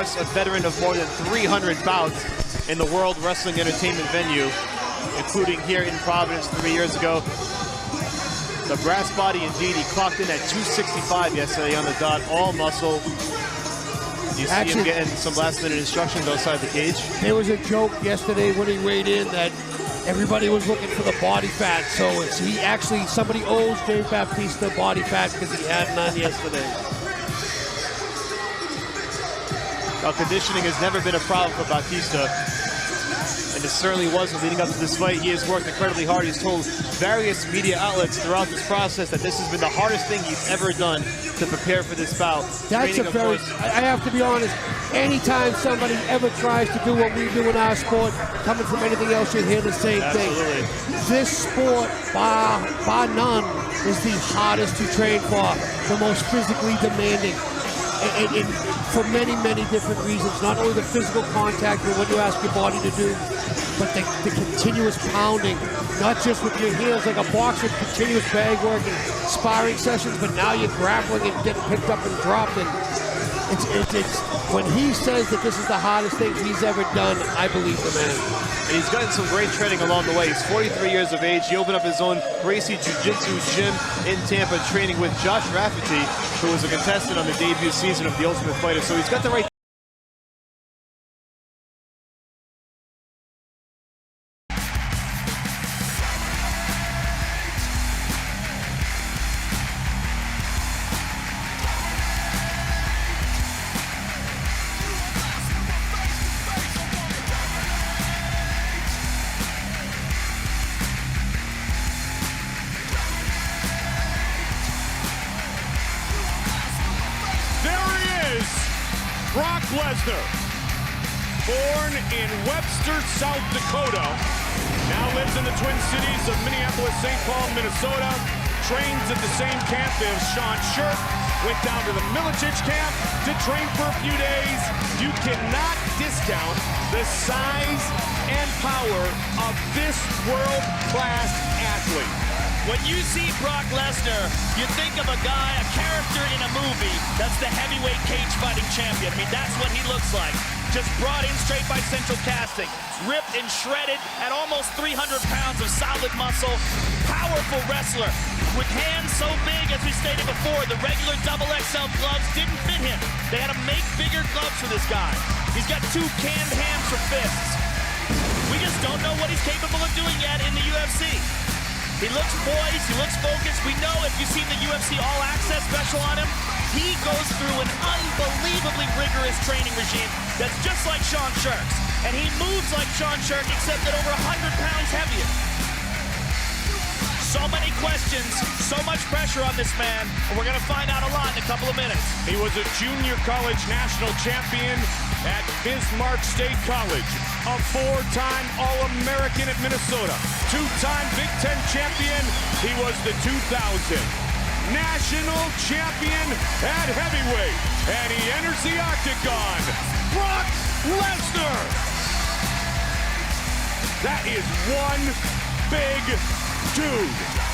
A veteran of more than 300 bouts in the World Wrestling Entertainment venue, including here in Providence 3 years ago. The brass body indeed. He clocked in at 265 yesterday on the dot, all muscle. You see him getting some last-minute instructions outside the cage. There was a joke yesterday when he weighed in that everybody was looking for the body fat, so somebody owes Dave Batista body fat because he had none yesterday. Now, conditioning has never been a problem for Batista, and it certainly wasn't leading up to this fight. He has worked incredibly hard. He's told various media outlets throughout this process that this has been the hardest thing he's ever done to prepare for this bout. That's a very, I have to be honest, anytime somebody ever tries to do what we do in our sport, coming from anything else, you hear the same thing. This sport, bar none, is the hardest to train for, the most physically demanding. And for many, many different reasons. Not only the physical contact and what you ask your body to do, but the continuous pounding, not just with your heels like a boxer, continuous bag work and sparring sessions, but now you're grappling and getting picked up and dropped. And it's when he says that this is the hardest thing he's ever done, I believe the man. And he's gotten some great training along the way. He's 43 years of age. He opened up his own Gracie Jiu-Jitsu gym in Tampa, training with Josh Rafferty, who was a contestant on the debut season of The Ultimate Fighter. So he's got the right. Brock Lesnar, born in Webster, South Dakota, now lives in the Twin Cities of Minneapolis, St. Paul, Minnesota, trains at the same camp as Sean Sherk, went down to the Milicic camp to train for a few days. You cannot discount the size and power of this world-class athlete. When you see Brock Lesnar, you think of a guy, a character in a movie that's the heavyweight cage fighting champion. I mean, that's what he looks like. Just brought in straight by Central Casting. Ripped and shredded at almost 300 pounds of solid muscle. Powerful wrestler with hands so big, as we stated before, the regular XXL gloves didn't fit him. They had to make bigger gloves for this guy. He's got two canned hands for fists. We just don't know what he's capable of doing yet in the UFC. He looks poised, he looks focused. We know if you've seen the UFC All Access special on him, he goes through an unbelievably rigorous training regime that's just like Sean Sherk's. And he moves like Sean Sherk, except that over 100 pounds heavier. So many questions, so much pressure on this man, and we're going to find out a lot in a couple of minutes. He was a junior college national champion at Bismarck State College, a four-time All-American at Minnesota, two-time Big Ten champion. He was the 2000 national champion at heavyweight, and he enters the octagon, Brock Lesnar. That is one big dude.